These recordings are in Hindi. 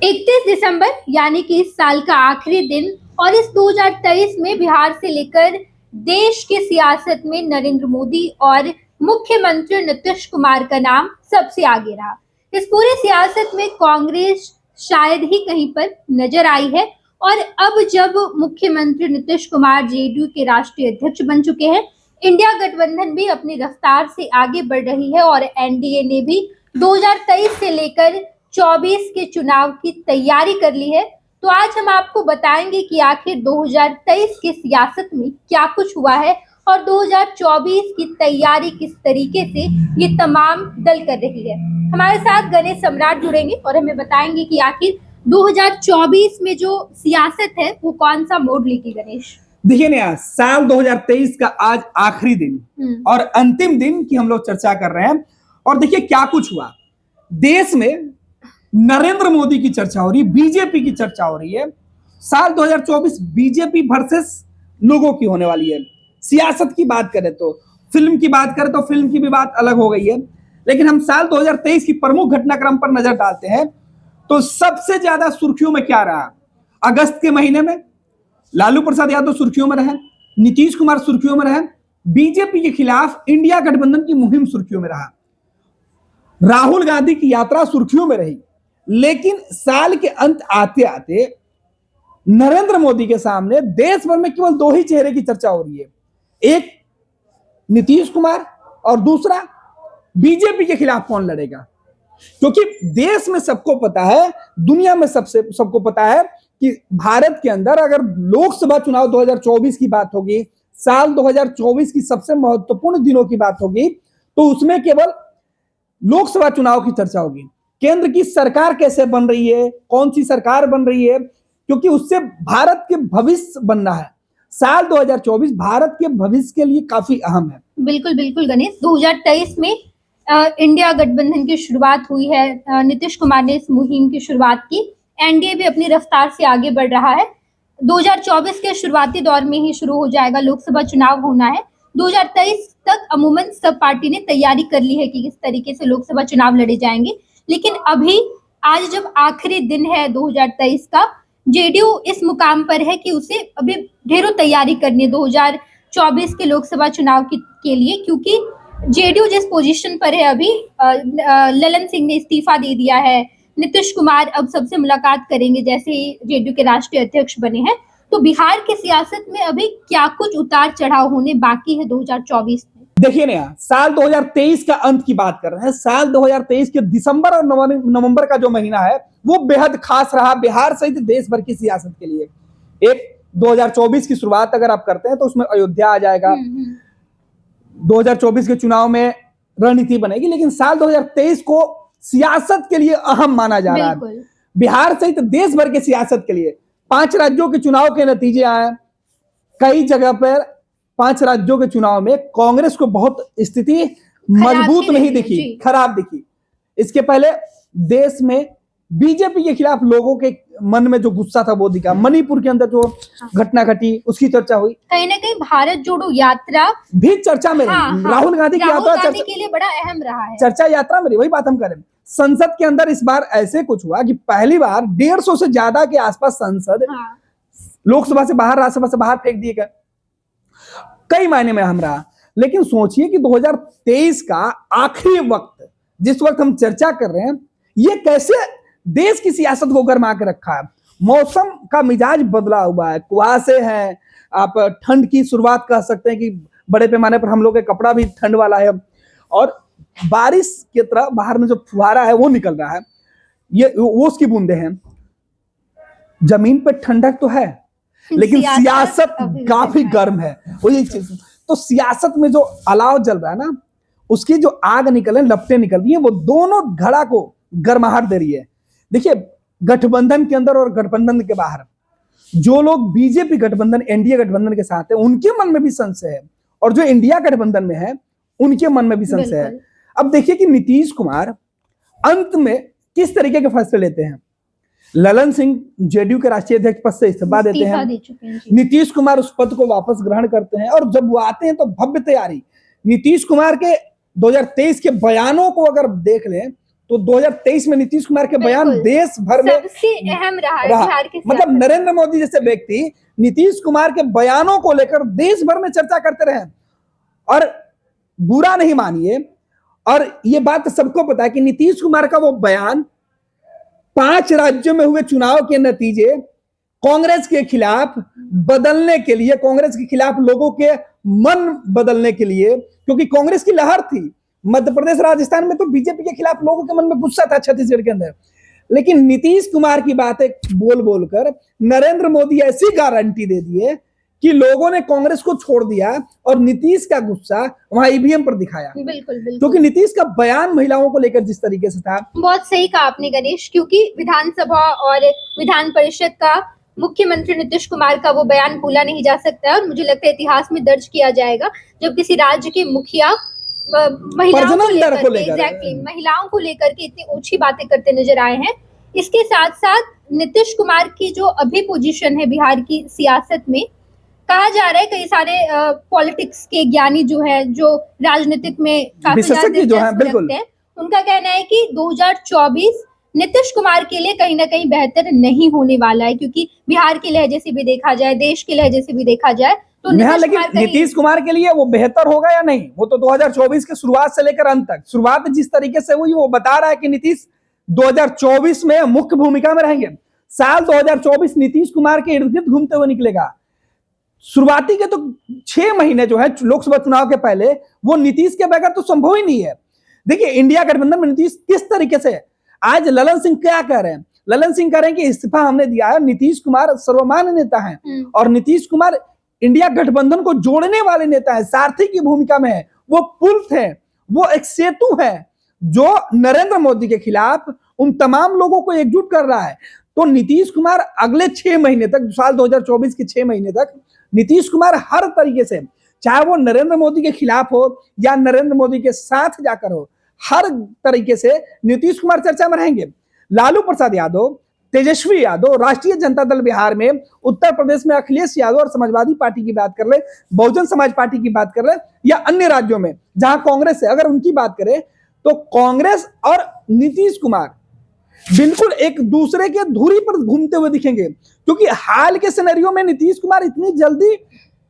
31 दिसंबर यानी कि इस साल का आखिरी दिन और इस 2023 में बिहार से लेकर देश की सियासत में नरेंद्र मोदी और मुख्यमंत्री नीतीश कुमार का नाम सबसे आगे रहा। इस पूरी सियासत में कांग्रेस शायद ही कहीं पर नजर आई है और अब जब मुख्यमंत्री नीतीश कुमार जेडीयू के राष्ट्रीय अध्यक्ष बन चुके हैं, इंडिया गठबंधन भी अपनी रफ्तार से आगे बढ़ रही है और एनडीए ने भी 2023 से लेकर 24 के चुनाव की तैयारी कर ली है। तो आज हम आपको बताएंगे कि आखिर 2023 की सियासत में क्या कुछ हुआ है और 2024 की तैयारी किस तरीके से ये तमाम दल कर रही है। हमारे साथ गणेश सम्राट जुड़ेंगे और हमें बताएंगे कि आखिर 2024 में जो सियासत है वो कौन सा मोड़ लेगी। गणेश, देखिए ना, साल 2023 का आज आखिरी दिन और अंतिम दिन की हम लोग चर्चा कर रहे हैं। और देखिए क्या कुछ हुआ। देश में नरेंद्र मोदी की चर्चा हो रही है, बीजेपी की चर्चा हो रही है। साल 2024 बीजेपी वर्सेस लोगों की होने वाली है। सियासत की बात करें तो फिल्म की बात करें तो फिल्म की भी बात अलग हो गई है, लेकिन हम साल 2023 की प्रमुख घटनाक्रम पर नजर डालते हैं तो सबसे ज्यादा सुर्खियों में क्या रहा। अगस्त के महीने में लालू प्रसाद यादव सुर्खियों में रहे, नीतीश कुमार सुर्खियों में रहे, बीजेपी के खिलाफ इंडिया गठबंधन की मुहिम सुर्खियों में रहा, राहुल गांधी की यात्रा सुर्खियों में रही। लेकिन साल के अंत आते आते नरेंद्र मोदी के सामने देश भर में केवल दो ही चेहरे की चर्चा हो रही है, एक नीतीश कुमार और दूसरा बीजेपी के खिलाफ कौन लड़ेगा। क्योंकि देश में सबको पता है, दुनिया में सबको पता है कि भारत के अंदर अगर लोकसभा चुनाव 2024 की बात होगी, साल 2024 की सबसे महत्वपूर्ण दिनों की बात होगी, तो उसमें केवल लोकसभा चुनाव की चर्चा होगी। केंद्र की सरकार कैसे बन रही है, कौन सी सरकार बन रही है, क्योंकि उससे भारत के भविष्य बनना है। साल 2024 भारत के भविष्य के लिए काफी अहम है। बिल्कुल बिल्कुल गणेश, 2023 में इंडिया गठबंधन की शुरुआत हुई है। नीतीश कुमार ने इस मुहिम की शुरुआत की। एनडीए भी अपनी रफ्तार से आगे बढ़ रहा है। 2024 के शुरुआती दौर में ही शुरू हो जाएगा, लोकसभा चुनाव होना है। 2023 तक अमूमन सब पार्टी ने तैयारी कर ली है कि किस तरीके से लोकसभा चुनाव लड़े जाएंगे। लेकिन अभी आज जब आखिरी दिन है 2023 का, जेडीयू इस मुकाम पर है कि उसे अभी ढेरों तैयारी करनी है 2024 के लोकसभा चुनाव के लिए, क्योंकि जेडीयू जिस पोजीशन पर है अभी, ललन सिंह ने इस्तीफा दे दिया है। नीतीश कुमार अब सबसे मुलाकात करेंगे जैसे ही जेडीयू के राष्ट्रीय अध्यक्ष बने हैं। तो बिहार की सियासत में अभी क्या कुछ उतार चढ़ाव होने बाकी है 2024 में। देखिए ना, साल 2023 का अंत की बात कर रहे हैं। साल 2023 के दिसंबर और नवंबर का जो महीना है वो बेहद खास रहा बिहार सहित देश भर की सियासत के लिए। एक 2024 की शुरुआत अगर आप करते हैं तो उसमें अयोध्या आ जाएगा, 2024 के चुनाव में रणनीति बनेगी, लेकिन साल 2023 को सियासत के लिए अहम माना जा रहा है। बिहार सहित देश भर के सियासत के लिए 5 राज्यों के चुनाव के नतीजे आए। कई जगह पर 5 राज्यों के चुनाव में कांग्रेस को बहुत स्थिति मजबूत नहीं दिखी, खराब दिखी। इसके पहले देश में बीजेपी के खिलाफ लोगों के मन में जो गुस्सा था वो दिखा। मणिपुर के अंदर जो घटना घटी उसकी चर्चा हुई। कहीं ना कहीं भारत जोड़ो यात्रा भी चर्चा में रही। राहुल गांधी की यात्रा चर्चा के लिए बड़ा अहम रहा है। चर्चा यात्रा में रही, वही बात हम करें। संसद के अंदर इस बार ऐसे कुछ हुआ कि पहली बार 150 से ज्यादा के आसपास सांसद लोकसभा से बाहर, राज्यसभा से बाहर फेंक दिए गए। कई मायने में अहम रहा। लेकिन सोचिए कि 2023 का आखिरी वक्त, जिस वक्त हम चर्चा कर रहे हैं, ये कैसे देश की सियासत को गर्मा के रखा है। मौसम का मिजाज बदला हुआ है, कुहासे हैं, आप ठंड की शुरुआत कह सकते हैं कि बड़े पैमाने पर हम लोग के कपड़ा भी ठंड वाला है, और बारिश की तरह बाहर में जो फुहारा है वो निकल रहा है, ये वो उसकी बूंदे हैं। जमीन पर ठंडक तो है लेकिन सियासत काफी गर्म है। वही चीज, तो सियासत में जो अलाव जल रहा है ना, उसकी जो आग निकल रही, लपटें निकल रही है, वो दोनों घड़ा को गर्माहट दे रही है। देखिए, गठबंधन के अंदर और गठबंधन के बाहर जो लोग बीजेपी गठबंधन, एनडीए गठबंधन के साथ है, उनके मन में भी संशय है, और जो इंडिया गठबंधन में है उनके मन में भी संशय है। अब देखिए कि नीतीश कुमार अंत में किस तरीके के फैसले लेते हैं। ललन सिंह जेडीयू के राष्ट्रीय अध्यक्ष पद से इस्तीफा देते हैं, नीतीश कुमार उस पद को वापस ग्रहण करते हैं, और जब वो आते हैं तो भव्य तैयारी। नीतीश कुमार के 2023 के बयानों को अगर देख लें तो 2023 में नीतीश कुमार के बयान बिल्कुल। देश भर में सबसे अहम रहा है बिहार की मतलब सियासत। नरेंद्र मोदी जैसे व्यक्ति नीतीश कुमार के बयानों को लेकर देश भर में चर्चा करते रहे और बुरा नहीं मानिए। और ये बात सबको पता है कि नीतीश कुमार का वो बयान 5 राज्यों में हुए चुनाव के नतीजे कांग्रेस के खिलाफ बदलने के लिए, कांग्रेस के खिलाफ लोगों के मन बदलने के लिए, क्योंकि कांग्रेस की लहर थी मध्य प्रदेश राजस्थान में, तो बीजेपी के खिलाफ लोगों के मन में गुस्सा था छत्तीसगढ़ के अंदर। लेकिन नीतीश कुमार की बातें बोल बोलकर नरेंद्र मोदी ऐसी गारंटी दे दिए कि लोगों ने कांग्रेस को छोड़ दिया और नीतीश का गुस्सा वहां ईवीएम पर दिखाया। बिल्कुल बिल्कुल। क्योंकि नीतीश का बयान महिलाओं को लेकर जिस तरीके से था, बहुत सही कहा आपने गणेश, क्योंकि विधानसभा और विधान परिषद का मुख्यमंत्री नीतीश कुमार का वो बयान भूला नहीं जा सकता है और मुझे लगता है इतिहास में दर्ज किया जाएगा जब किसी राज्य के मुखिया महिलाओं को लेकर एग्जैक्टली महिलाओं को लेकर के इतनी ऊंची बातें करते नजर आए हैं। इसके साथ साथ नीतीश कुमार की जो अभी पोजीशन है बिहार की सियासत में, कहा जा रहा है कई सारे पॉलिटिक्स के ज्ञानी जो है, जो राजनीतिक में काफी ज्यादा दिलचस्पी रखते हैं, उनका कहना है कि 2024 नीतीश कुमार के लिए कहीं ना कहीं बेहतर नहीं होने वाला है, क्योंकि बिहार के लहजे से भी देखा जाए, देश के लहजे से भी देखा जाए तो लेकिन नीतीश कुमार के लिए वो बेहतर होगा या नहीं, वो तो 2024 के शुरुआत से लेकर अंत तक, शुरुआत जिस तरीके से हुई वो बता रहा है कि नीतीश 2024 में मुख्य भूमिका में रहेंगे। साल 2024 नीतीश कुमार के इर्द गिर्द घूमते हुए निकलेगा। शुरुआती के तो 6 महीने जो है लोकसभा चुनाव के पहले, वो नीतीश के बगैर तो संभव ही नहीं है। देखिए इंडिया गठबंधन में नीतीश किस तरीके से, आज ललन सिंह क्या कह रहे हैं, ललन सिंह कह रहे हैं कि इस्तीफा हमने दिया है, नीतीश कुमार सर्वमान्य नेता हैं और नीतीश कुमार इंडिया गठबंधन को जोड़ने वाले नेता है, सारथी की भूमिका में है, वो पुल थे, वो एक सेतु है जो नरेंद्र मोदी के खिलाफ उन तमाम लोगों को एकजुट कर रहा है। तो नीतीश कुमार अगले 6 महीने तक, साल 2024 के 6 महीने तक नीतीश कुमार हर तरीके से, चाहे वो नरेंद्र मोदी के खिलाफ हो या नरेंद्र मोदी के साथ जाकर हो, हर तरीके से नीतीश कुमार चर्चा में रहेंगे। लालू प्रसाद यादव, तेजस्वी यादव, राष्ट्रीय जनता दल बिहार में, उत्तर प्रदेश में अखिलेश यादव और समाजवादी पार्टी की बात कर ले, बहुजन समाज पार्टी की बात कर ले, या अन्य राज्यों में जहां कांग्रेस है, अगर उनकी बात करें तो कांग्रेस और नीतीश कुमार बिल्कुल एक दूसरे के धुरी पर घूमते हुए दिखेंगे, क्योंकि हाल के सिनेरियो में नीतीश कुमार इतनी जल्दी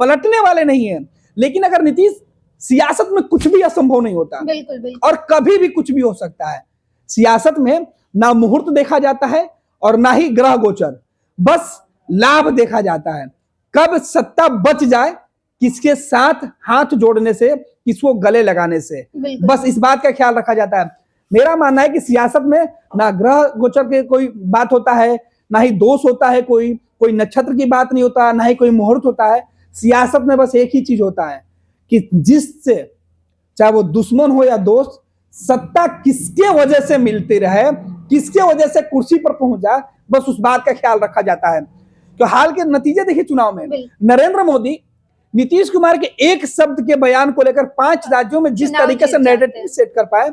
पलटने वाले नहीं है। लेकिन अगर नीतीश, सियासत में कुछ भी असंभव नहीं होता, बिल्कुल बिल्कुल, और कभी भी कुछ भी हो सकता है। सियासत में ना मुहूर्त देखा जाता है और ना ही ग्रह गोचर, बस लाभ देखा जाता है। कब सत्ता बच जाए, किसके साथ हाथ जोड़ने से, किसको गले लगाने से, बस इस बात का ख्याल रखा जाता है। मेरा मानना है कि सियासत में ना ग्रह गोचर के कोई बात होता है, ना ही दोष होता है, कोई नक्षत्र की बात नहीं होता, ना ही कोई मुहूर्त होता है। सियासत में बस एक ही चीज होता है कि जिससे, चाहे वो दुश्मन हो या दोस्त, सत्ता किसके वजह से मिलती रहे, किसके वजह से कुर्सी पर पहुंच जाए, बस उस बात का ख्याल रखा जाता है। तो हाल के नतीजे देखिए चुनाव में, नरेंद्र मोदी नीतीश कुमार के एक शब्द के बयान को लेकर 5 राज्यों में जिस तरीके से नैरेटिव सेट कर पाए,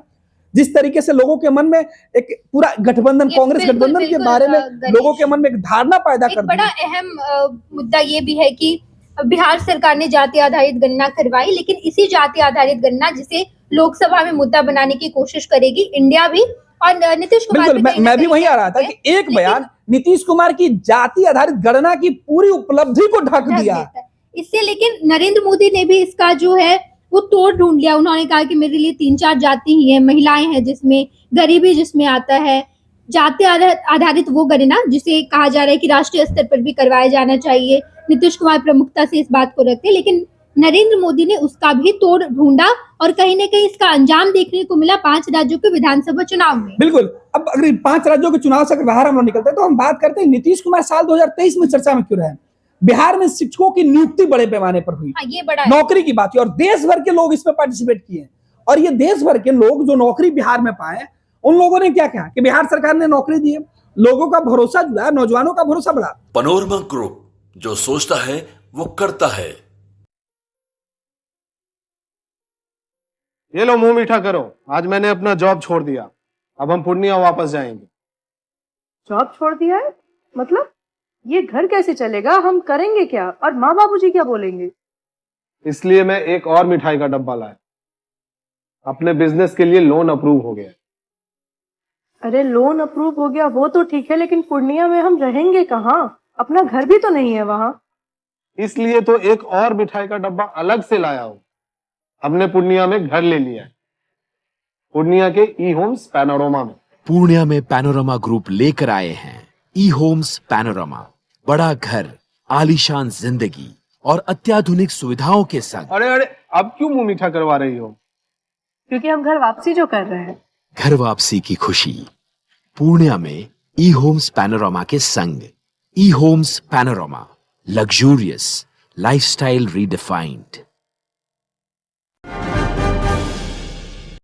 जिस तरीके से लोगों के मन में एक पूरा गठबंधन, कांग्रेस गठबंधन के बारे में लोगों के मन में एक धारणा पैदा कर दी। बड़ा अहम मुद्दा ये भी है कि बिहार सरकार ने जाति आधारित गणना करवाई, लेकिन इसी जाति आधारित गणना जिसे लोकसभा में मुद्दा बनाने की कोशिश करेगी इंडिया भी, और नीतीश कुमार भी मैं भी वही आ रहा था कि एक बयान नीतीश कुमार की जाति आधारित गणना की पूरी उपलब्धि को ढक दिया इससे। लेकिन नरेंद्र मोदी ने भी इसका जो है वो तोड़ ढूंढ लिया। उन्होंने कहा कि मेरे लिए 3-4 जाति ही है, महिलाएं हैं, जिसमें गरीबी जिसमें आता है, जाति आधारित वो गणना जिसे कहा जा रहा है कि राष्ट्रीय स्तर पर भी करवाया जाना चाहिए। नीतीश कुमार प्रमुखता से इस बात को रखते हैं, लेकिन नरेंद्र मोदी ने उसका भी तोड़ ढूंढा और कहीं ना कहीं इसका अंजाम देखने को मिला 5 राज्यों के विधानसभा चुनाव में। बिल्कुल। अब अगर 5 राज्यों के चुनाव से अगर बाहर हम निकलते हैं तो हम बात करते हैं नीतीश कुमार साल 2023 में चर्चा में क्यों रहे। बिहार में शिक्षकों की नियुक्ति बड़े पैमाने पर हुई, ये बड़ा नौकरी की बात हुई और देश भर के लोग इसमें पार्टिसिपेट किए। और ये देश भर के लोग जो नौकरी बिहार में पाए, उन लोगों ने क्या कहा कि बिहार सरकार ने नौकरी दी है, लोगों का भरोसा जुड़ा, नौजवानों का भरोसा बढ़ा। पनोरमा ग्रुप, जो सोचता है वो करता है। ये लो मुंह मीठा करो, आज मैंने अपना जॉब छोड़ दिया, अब हम पूर्णिया वापस जाएंगे। जॉब छोड़ दिया है? मतलब ये घर कैसे चलेगा, हम करेंगे क्या, और माँ बाबूजी क्या बोलेंगे? इसलिए मैं एक और मिठाई का डब्बा लाया। अपने बिजनेस के लिए लोन अप्रूव हो गया। अरे लोन अप्रूव हो गया वो तो ठीक है, लेकिन पूर्णिया में हम रहेंगे कहाँ? अपना घर भी तो नहीं है वहाँ। इसलिए तो एक और मिठाई का डब्बा अलग से लाया हूँ। हमने पूर्णिया में घर ले लिया है, पूर्णिया के ई होम्स पैनोरमा में। पूर्णिया में पैनोरमा ग्रुप लेकर आए हैं ई होम्स पैनोरमा। बड़ा घर, आलीशान जिंदगी और अत्याधुनिक सुविधाओं के संग। अरे अरे, अब क्यों मुंह मीठा करवा रही हो? क्योंकि हम घर वापसी जो कर रहे हैं। घर वापसी की खुशी पूर्णिया में ई होम्स पैनोरमा के संग। ई homes panorama, luxurious lifestyle redefined.